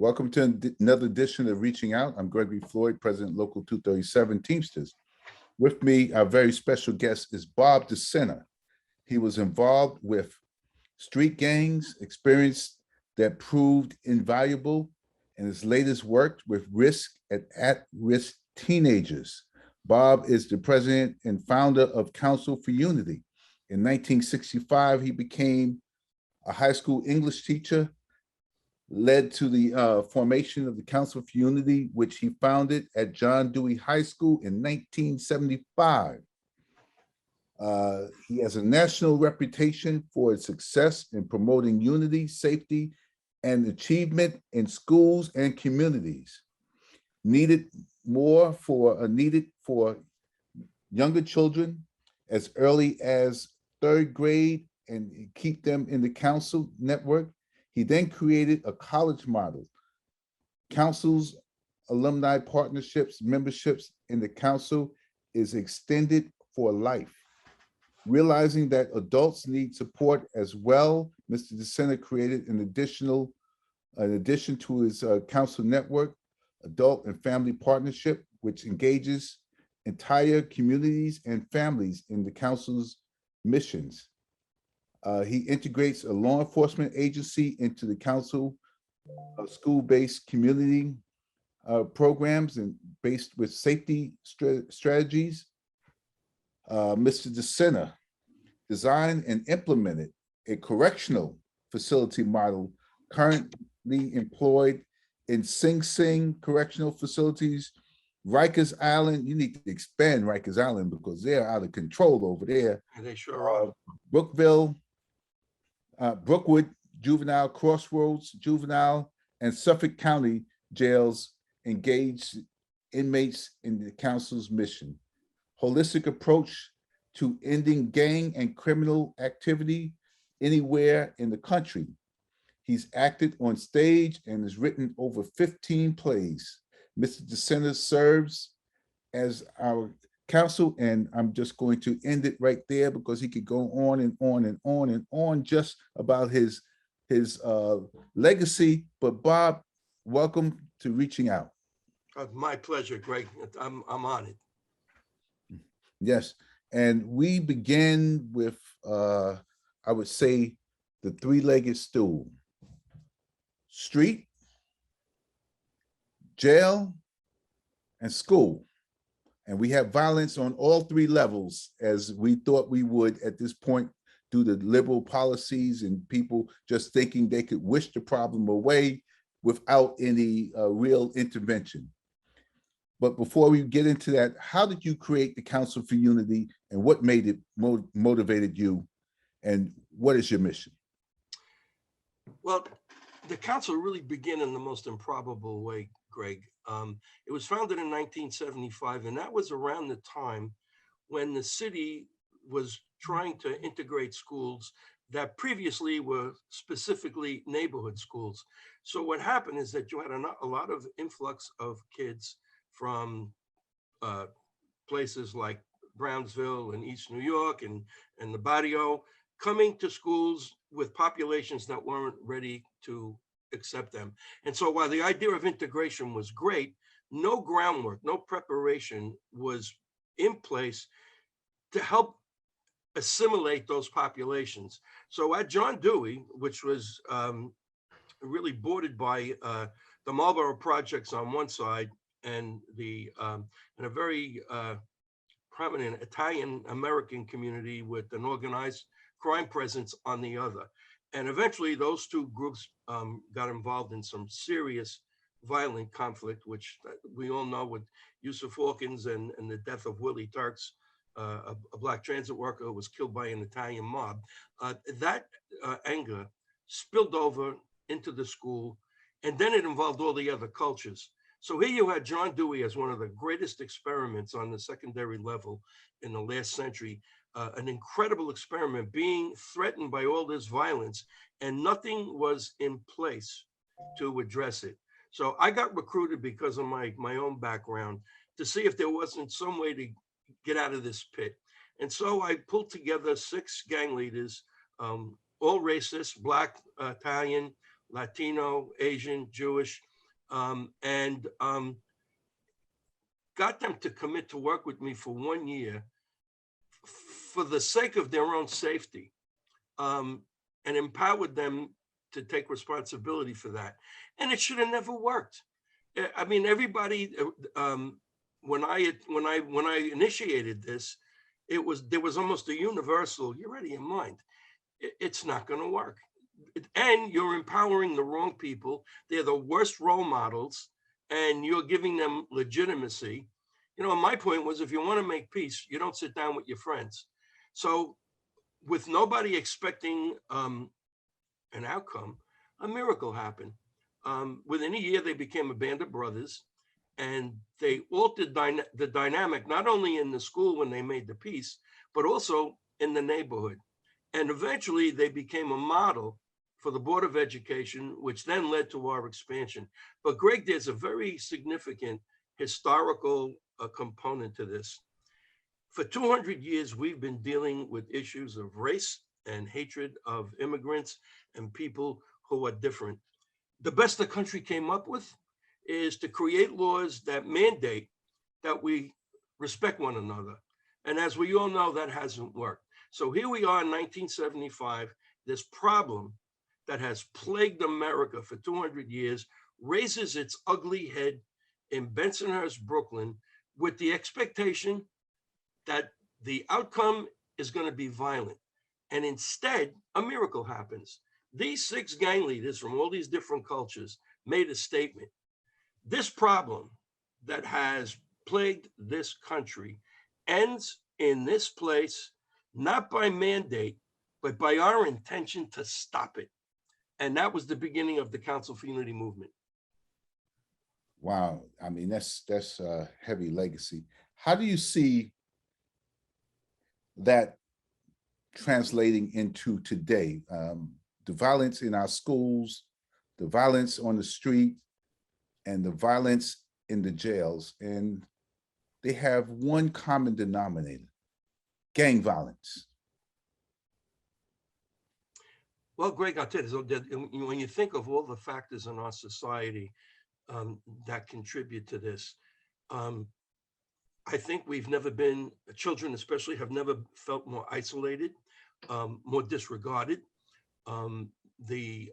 Welcome to another edition of Reaching Out. I'm Gregory Floyd, President Local 237 Teamsters. With me, our very special guest is Bob DeSena. He was involved with street gangs, experience that proved invaluable, and his latest work with at-risk teenagers. Bob is the president and founder of Council for Unity. In 1965, he became a high school English teacher, led to the formation of the Council for Unity, which he founded at John Dewey High School in 1975. He has a national reputation for its success in promoting unity, safety, and achievement in schools and communities. Needed for younger children as early as third grade and keep them in the council network. He then created a college model. Council's alumni partnerships, memberships in the council is extended for life. Realizing that adults need support as well, Mr. DeSena created in addition to his council network, Adult and Family Partnership, which engages entire communities and families in the council's missions. He integrates a law enforcement agency into the council school-based community programs and based with safety strategies. Mr. DeSena designed and implemented a correctional facility model currently employed in Sing Sing correctional facilities, Rikers Island. You need to expand Rikers Island because they're out of control over there. And they sure are. Brookville, Brookwood Juvenile, Crossroads Juvenile, and Suffolk County jails engage inmates in the council's mission. Holistic approach to ending gang and criminal activity anywhere in the country. He's acted on stage and has written over 15 plays. Mr. DeSena serves as our council, and I'm just going to end it right there because he could go on and on and on and on just about his legacy. But Bob, welcome to Reaching Out. My pleasure, Greg. I'm on it. Yes, and we begin with, I would say, the three-legged stool. Street, jail, and school. And we have violence on all three levels, as we thought we would at this point due to liberal policies and people just thinking they could wish the problem away without any real intervention. But before we get into that, how did you create the Council for Unity and what made it motivated you, and what is your mission? Well, the council really began in the most improbable way, Greg. It was founded in 1975, and that was around the time when the city was trying to integrate schools that previously were specifically neighborhood schools. So what happened is that you had a lot of influx of kids from places like Brownsville and East New York and the barrio coming to schools with populations that weren't ready to accept them. And so while the idea of integration was great, no groundwork, no preparation was in place to help assimilate those populations. So at John Dewey, which was really bordered by the Marlboro projects on one side and a very prominent Italian American community with an organized crime presence on the other. And eventually those two groups got involved in some serious violent conflict, which we all know with Yusuf Hawkins and the death of Willie Turks, a Black transit worker who was killed by an Italian mob. That anger spilled over into the school, and then it involved all the other cultures. So here you had John Dewey as one of the greatest experiments on the secondary level in the last century, an incredible experiment being threatened by all this violence, and nothing was in place to address it. So I got recruited because of my own background to see if there wasn't some way to get out of this pit. And so I pulled together 6 gang leaders, all racist, Black, Italian, Latino, Asian, Jewish, and got them to commit to work with me for 1 year for the sake of their own safety, and empowered them to take responsibility for that. And it should have never worked. I mean, everybody, when I initiated this, there was almost a universal, you're ready in mind. It's not going to work. And you're empowering the wrong people. They're the worst role models, and you're giving them legitimacy. You know, my point was, if you want to make peace, you don't sit down with your friends. So with nobody expecting an outcome, a miracle happened. Within a year, they became a band of brothers, and they altered the dynamic, not only in the school when they made the peace, but also in the neighborhood. And eventually they became a model for the Board of Education, which then led to our expansion. But Greg, there's a very significant historical component to this. For 200 years, we've been dealing with issues of race and hatred of immigrants and people who are different. The best the country came up with is to create laws that mandate that we respect one another. And as we all know, that hasn't worked. So here we are in 1975, this problem that has plagued America for 200 years raises its ugly head in Bensonhurst, Brooklyn, with the expectation that the outcome is going to be violent. And instead, a miracle happens. These 6 gang leaders from all these different cultures made a statement. This problem that has plagued this country ends in this place, not by mandate, but by our intention to stop it. And that was the beginning of the Council for Unity movement. Wow. I mean, that's a heavy legacy. How do you see that translating into today? The violence in our schools, the violence on the street, and the violence in the jails. And they have one common denominator: gang violence. Well, Greg, I'll tell you, when you think of all the factors in our society that contribute to this, I think we've never been, children especially, have never felt more isolated, more disregarded. The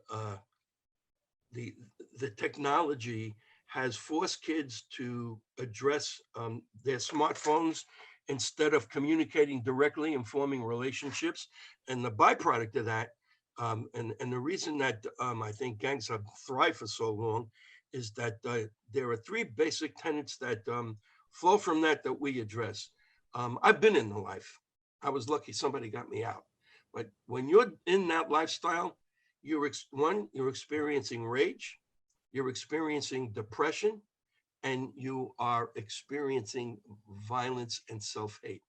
technology has forced kids to address their smartphones instead of communicating directly and forming relationships. And the byproduct of that, and the reason that I think gangs have thrived for so long, is that there are 3 basic tenets that flow from that we address. I've been in the life. I was lucky somebody got me out. But when you're in that lifestyle, you're experiencing rage, you're experiencing depression, and you are experiencing violence and self-hate.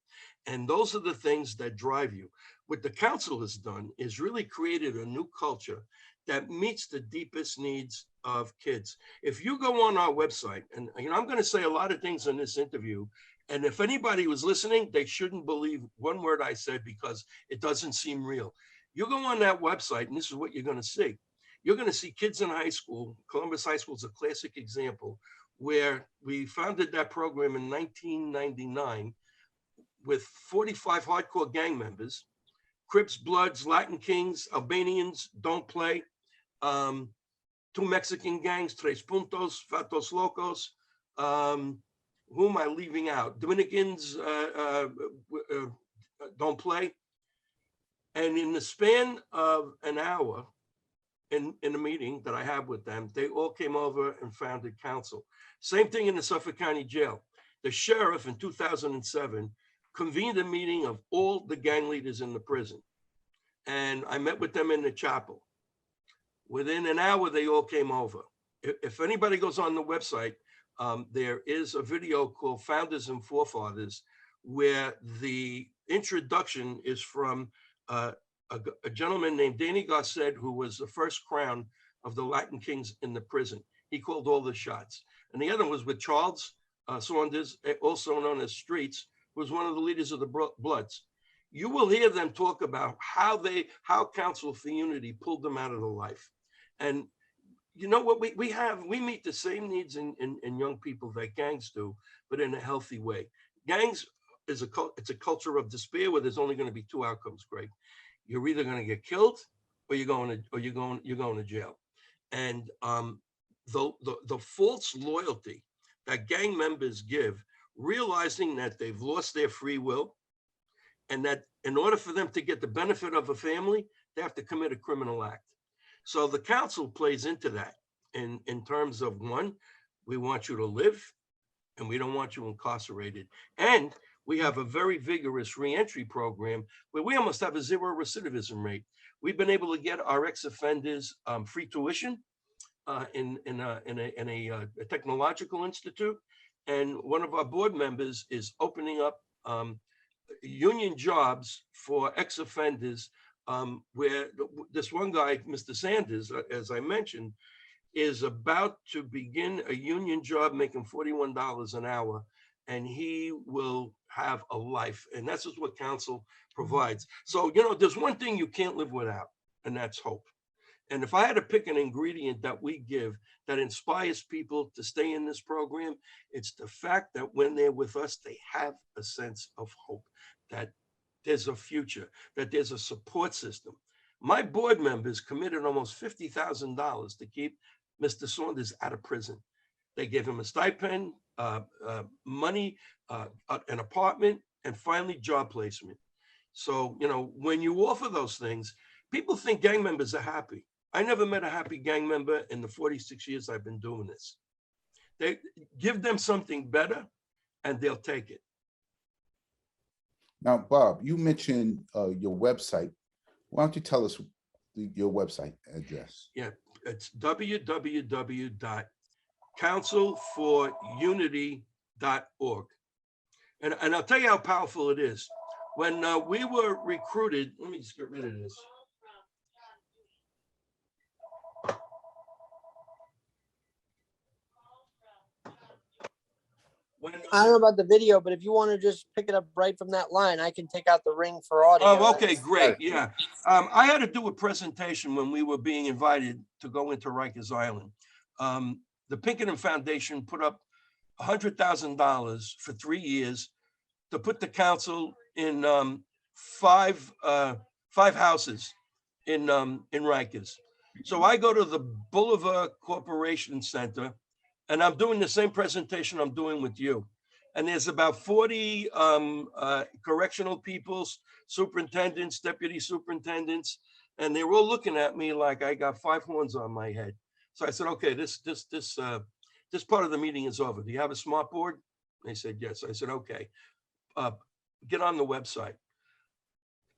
And those are the things that drive you. What the council has done is really created a new culture that meets the deepest needs of kids. If you go on our website, and I'm going to say a lot of things in this interview, and if anybody was listening, they shouldn't believe one word I said because it doesn't seem real. You go on that website, and this is what you're going to see. You're going to see kids in high school. Columbus High School is a classic example, where we founded that program in 1999 with 45 hardcore gang members: Crips, Bloods, Latin Kings, Albanians, Don't Play, 2 Mexican gangs, Tres Puntos, Fatos Locos. Who am I leaving out? Dominicans, Don't Play. And in the span of an hour, in a meeting that I had with them, they all came over and founded council. Same thing in the Suffolk County Jail. The sheriff in 2007 convened a meeting of all the gang leaders in the prison. And I met with them in the chapel. Within an hour, they all came over. If anybody goes on the website, there is a video called Founders and Forefathers, where the introduction is from a gentleman named Danny Garcet, who was the first crown of the Latin Kings in the prison. He called all the shots. And the other was with Charles Saunders, also known as Streets, who was one of the leaders of the Bloods. You will hear them talk about how Council for Unity pulled them out of the life. And you know what, we meet the same needs in young people that gangs do, but in a healthy way. Gangs it's a culture of despair where there's only going to be two outcomes, Greg. You're either going to get killed or you're going to jail. And the false loyalty that gang members give, realizing that they've lost their free will, and that in order for them to get the benefit of a family, they have to commit a criminal act. So the council plays into that in terms of, one, we want you to live and we don't want you incarcerated. And we have a very vigorous reentry program where we almost have a zero recidivism rate. We've been able to get our ex-offenders free tuition in a technological institute. And one of our board members is opening up union jobs for ex-offenders, where this one guy, Mr. Sanders, as I mentioned, is about to begin a union job making $41 an hour, and he will have a life. And that's just what council provides. So, there's one thing you can't live without, and that's hope. And if I had to pick an ingredient that we give that inspires people to stay in this program, it's the fact that when they're with us, they have a sense of hope, that there's a future, that there's a support system. My board members committed almost $50,000 to keep Mr. Saunders out of prison. They gave him a stipend, money, an apartment, and finally job placement. So, when you offer those things, people think gang members are happy. I never met a happy gang member in the 46 years I've been doing this. They give them something better and they'll take it. Now, Bob, you mentioned your website. Why don't you tell us your website address? Yeah, it's www.councilforunity.org. And I'll tell you how powerful it is. When we were recruited, let me just get rid of this. I don't know about the video, but if you want to just pick it up right from that line, I can take out the ring for audio. Oh, okay, great. Yeah. I had to do a presentation when we were being invited to go into Rikers Island. The Pinkerton Foundation put up $100,000 for 3 years to put the council in five houses in Rikers. So I go to the Boulevard Corporation Center, and I'm doing the same presentation I'm doing with you. And there's about 40 correctional people, superintendents, deputy superintendents, and they were all looking at me like I got 5 horns on my head. So I said, okay, this part of the meeting is over. Do you have a smart board? They said, yes. I said, okay, get on the website.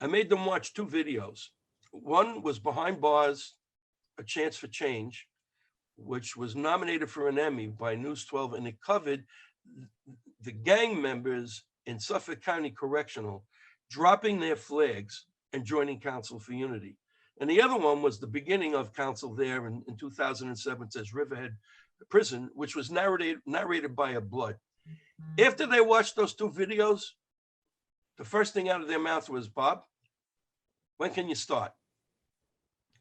I made them watch 2 videos. One was Behind Bars, A Chance for Change, which was nominated for an Emmy by News 12, and it covered the gang members in Suffolk County Correctional dropping their flags and joining Council for Unity. And the other one was the beginning of council there in 2007, says Riverhead Prison, which was narrated by a blood. After they watched those 2 videos, the first thing out of their mouth was, Bob, when can you start?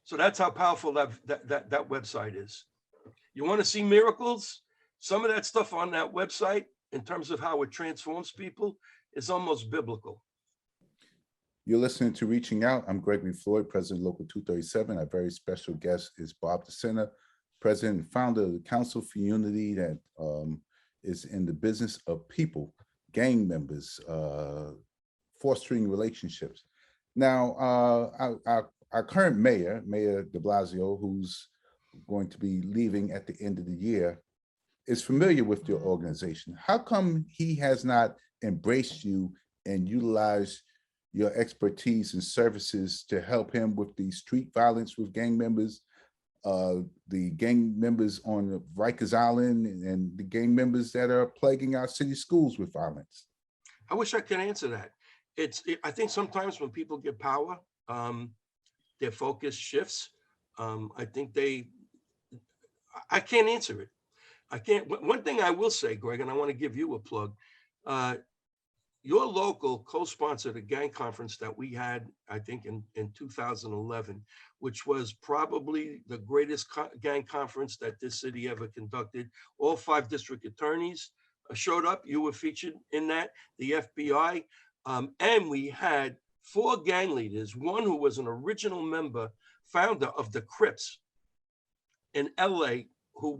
So that's how powerful that website is. You want to see miracles? Some of that stuff on that website, in terms of how it transforms people, is almost biblical. You're listening to Reaching Out. I'm Gregory Floyd, President of Local 237. Our very special guest is Bob DeSena, President and founder of the Council for Unity, that is in the business of people, gang members, fostering relationships. Now, our current mayor, Mayor DeBlasio, who's going to be leaving at the end of the year, is familiar with your organization. How come he has not embraced you and utilized your expertise and services to help him with the street violence with gang members, the gang members on Rikers Island, and the gang members that are plaguing our city schools with violence? I wish I could answer that. I think sometimes when people get power, their focus shifts. I think I can't answer it. I can't. One thing I will say, Greg, and I want to give you a plug. your local co-sponsored a gang conference that we had, I think, in 2011, which was probably the greatest gang conference that this city ever conducted. All 5 district attorneys showed up. You were featured in that, the FBI. And we had 4 gang leaders, one who was an original member, founder of the Crips in LA, who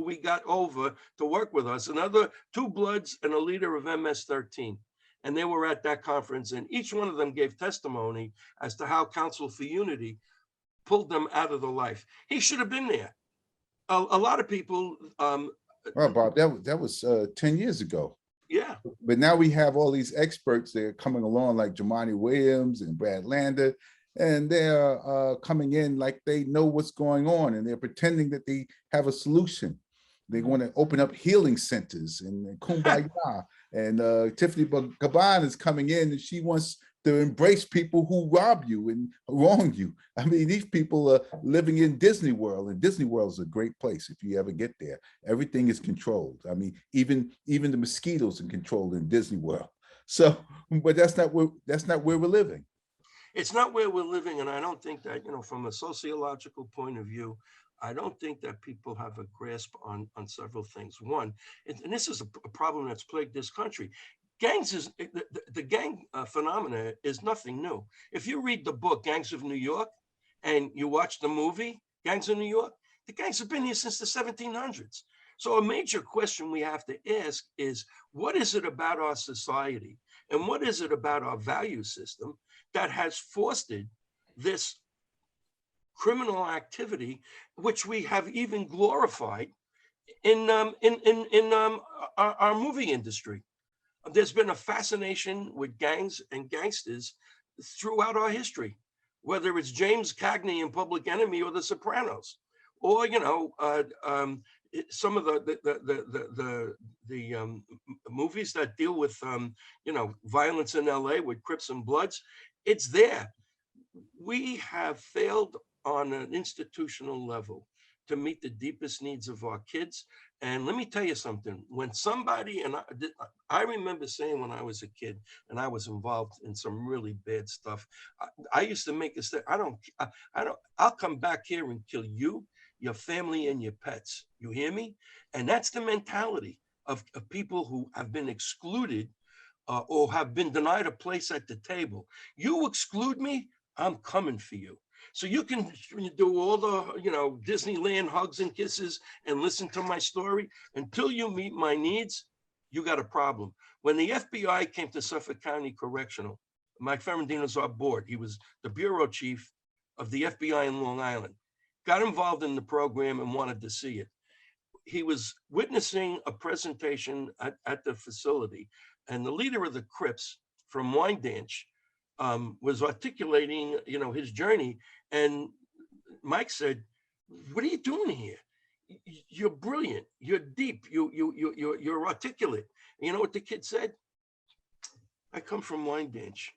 we got over to work with us, another 2 Bloods and a leader of MS-13. And they were at that conference, and each one of them gave testimony as to how Council for Unity pulled them out of the life. He should have been there. A lot of people. Well, Bob, that was 10 years ago. Yeah. But now we have all these experts that are coming along, like Jamani Williams and Brad Lander, and they're coming in like they know what's going on, and they're pretending that they have a solution. They want to open up healing centers and kumbaya. And Tiffany Gaban is coming in, and she wants to embrace people who rob you and wrong you. I mean, these people are living in Disney World, and Disney World is a great place if you ever get there. Everything is controlled. I mean, even the mosquitoes are controlled in Disney World. So, but that's not where we're living. It's not where we're living, and I don't think that, from a sociological point of view, I don't think that people have a grasp on several things. One, and this is a problem that's plagued this country. Gangs is the gang phenomena is nothing new. If you read the book Gangs of New York and you watch the movie Gangs of New York, the gangs have been here since the 1700s. So a major question we have to ask is, what is it about our society and what is it about our value system that has fostered this criminal activity, which we have even glorified in our movie industry? There's been a fascination with gangs and gangsters throughout our history, whether it's James Cagney in Public Enemy or The Sopranos, or some of the movies that deal with violence in LA with Crips and Bloods. It's there. We have failed on an institutional level to meet the deepest needs of our kids. And let me tell you something, when somebody, and I remember saying when I was a kid and I was involved in some really bad stuff, I used to make a statement, I'll come back here and kill you, your family, and your pets. You hear me? And that's the mentality of people who have been excluded or have been denied a place at the table. You exclude me, I'm coming for you. So you can do all the, Disneyland hugs and kisses and listen to my story. Until you meet my needs, you got a problem. When the FBI came to Suffolk County Correctional, Mike Ferrandino's our board. He was the bureau chief of the FBI in Long Island. Got involved in the program and wanted to see it. He was witnessing a presentation at the facility, and the leader of the Crips from Wyandanch was articulating, his journey. And Mike said, "What are you doing here? You're brilliant. You're deep. You're articulate." And you know what the kid said? "I come from Wyandanch.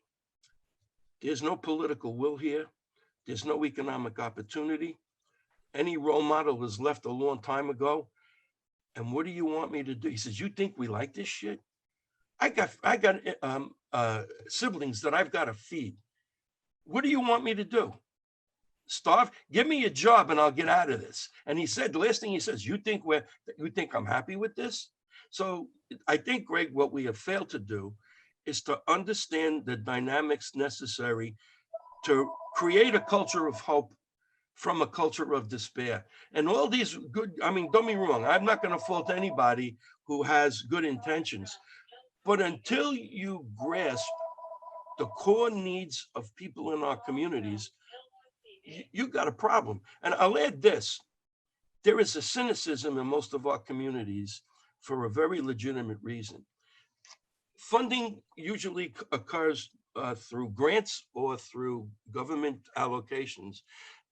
There's no political will here. There's no economic opportunity. Any role model was left a long time ago. And what do you want me to do?" He says, "You think we like this shit? I got siblings that I've got to feed. What do you want me to do? Starve? Give me a job and I'll get out of this." And he said, the last thing he says, you think I'm happy with this?" So I think, Greg, what we have failed to do is to understand the dynamics necessary to create a culture of hope from a culture of despair. And all these good, don't get me wrong, I'm not going to fault anybody who has good intentions. But until you grasp the core needs of people in our communities, you got a problem. And I'll add this. There is a cynicism in most of our communities for a very legitimate reason. Funding usually occurs through grants or through government allocations.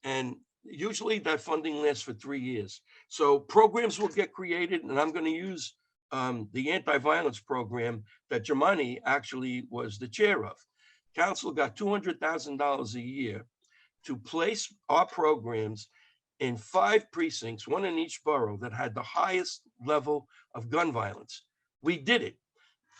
And usually that funding lasts for 3 years. So programs will get created, and I'm going to use the anti-violence program that Jamani actually was the chair of. Council got $200,000 a year to place our programs in 5 precincts, 1 in each borough, that had the highest level of gun violence. We did it.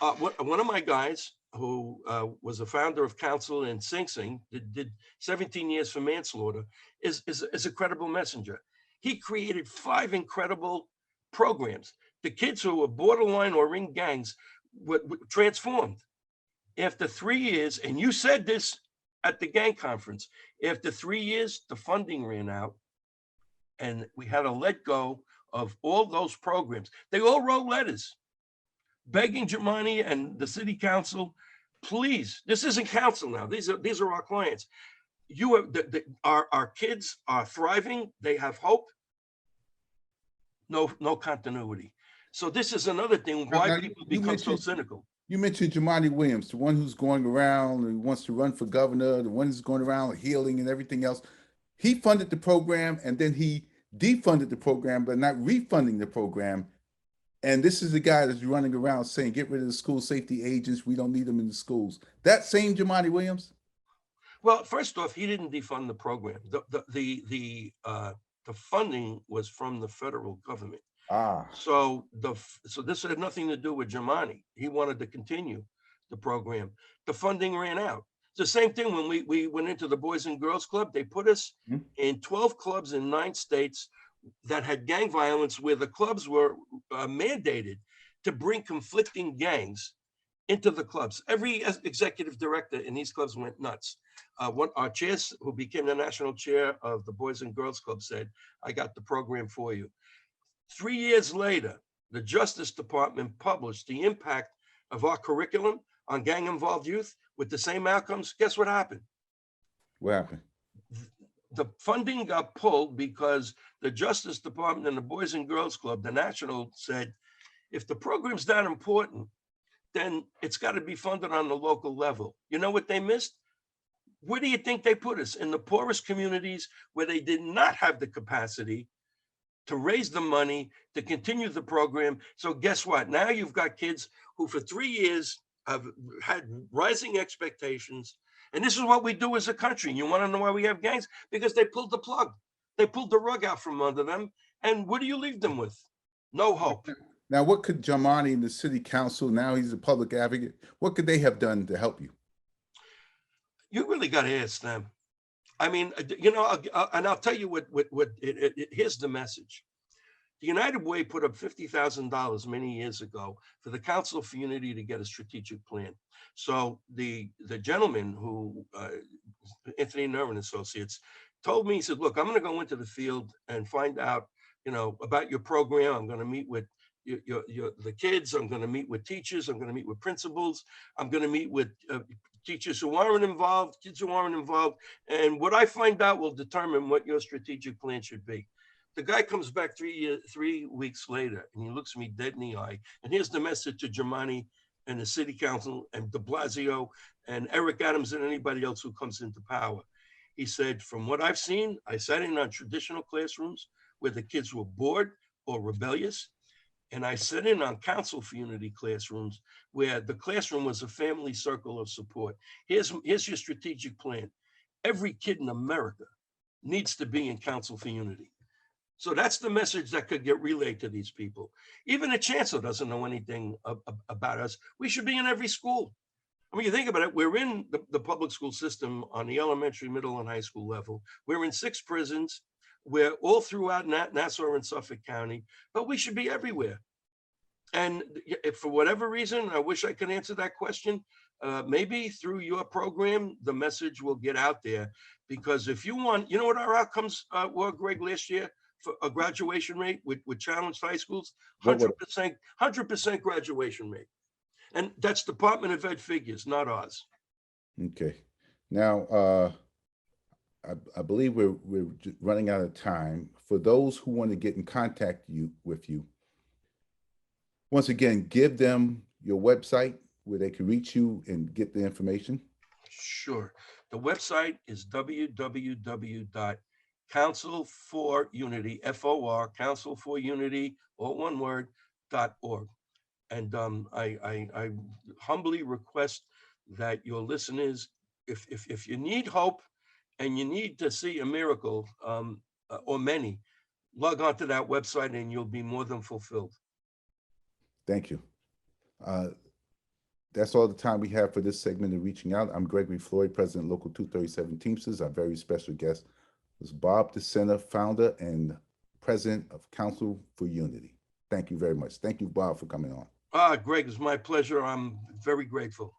One of my guys who was a founder of council in Sing Sing, did 17 years for manslaughter, is a credible messenger. He created 5 incredible programs. The kids who were borderline or in gangs were transformed. After 3 years, and you said this at the gang conference, after 3 years, the funding ran out and we had to let go of all those programs. They all wrote letters begging Germani and the city council, please, this isn't council now. These are our clients. You are our kids are thriving. They have hope. No continuity. So this is another thing why Now, people you become so mentioned cynical. you mentioned Jamani Williams, the one who's going around and wants to run for governor, the one who's going around healing and everything else. He funded the program and then he defunded the program, but not refunding the program. And this is the guy that's running around saying, get rid of the school safety agents. We don't need them in the schools. That same Jamani Williams? Well, first off, he didn't defund the program. The funding was from the federal government. Ah, So this had nothing to do with Germani. He wanted to continue the program. The funding ran out. It's the same thing when we went into the Boys and Girls Club. They put us in 12 clubs in 9 states that had gang violence, where the clubs were mandated to bring conflicting gangs into the clubs. Every executive director in these clubs went nuts. Our chairs, who became the national chair of the Boys and Girls Club, said, I got the program for you. 3 years later, the Justice Department published the impact of our curriculum on gang-involved youth with the same outcomes. Guess what happened? what happened? The funding got pulled because the Justice Department and the Boys and Girls Club, the national, said, if the program's that important, then it's got to be funded on the local level. You know what they missed? Where do you think they put us? In the poorest communities where they did not have the capacity to raise the money to continue the program. So guess what? Now you've got kids who for 3 years have had rising expectations. And this is what we do as a country. You want to know why we have gangs? Because they pulled the plug. They pulled the rug out from under them. And what do you leave them with? No hope. Now, what could Jamani and the city council, now he's a public advocate, what could they have done to help you? You really got to ask them. I mean, and I'll tell you here's the message. The United Way put up $50,000 many years ago for the Council for Unity to get a strategic plan. So the gentleman who, Anthony Nerman Associates, told me, he said, look, I'm going to go into the field and find out, about your program. I'm going to meet with the kids. I'm going to meet with teachers. I'm going to meet with principals. I'm going to meet with teachers who aren't involved, kids who aren't involved. And what I find out will determine what your strategic plan should be. The guy comes back 3 weeks later and he looks me dead in the eye. And here's the message to Germani and the city council and DeBlasio and Eric Adams and anybody else who comes into power. He said, from what I've seen, I sat in on traditional classrooms where the kids were bored or rebellious. And I sat in on Council for Unity classrooms where the classroom was a family circle of support. Here's your strategic plan. Every kid in America needs to be in Council for Unity. So that's the message that could get relayed to these people. Even the chancellor doesn't know anything about us. We should be in every school. I mean, you think about it, we're in the public school system on the elementary, middle, and high school level. We're in 6 prisons. We're all throughout Nassau and Suffolk County, but we should be everywhere. And if for whatever reason, I wish I could answer that question, maybe through your program, the message will get out there. Because if you want, you know what our outcomes were, Greg, last year for a graduation rate with challenged high schools? 100% graduation rate. And that's Department of Ed figures, not ours. Okay. Now, I believe we're running out of time. For those who want to get in contact with you, once again, give them your website where they can reach you and get the information. Sure. The website is www.councilforunity, FOR, councilforunity, all one word, .org. And I humbly request that your listeners, if you need hope and you need to see a miracle, or many, log on to that website and you'll be more than fulfilled. Thank you. That's all the time we have for this segment of Reaching Out. I'm Gregory Floyd, President, Local 237 Teamsters. Our very special guest was Bob DeSena, founder and president of Council for Unity. Thank you very much. Thank you, Bob, for coming on. Greg, it's my pleasure. I'm very grateful.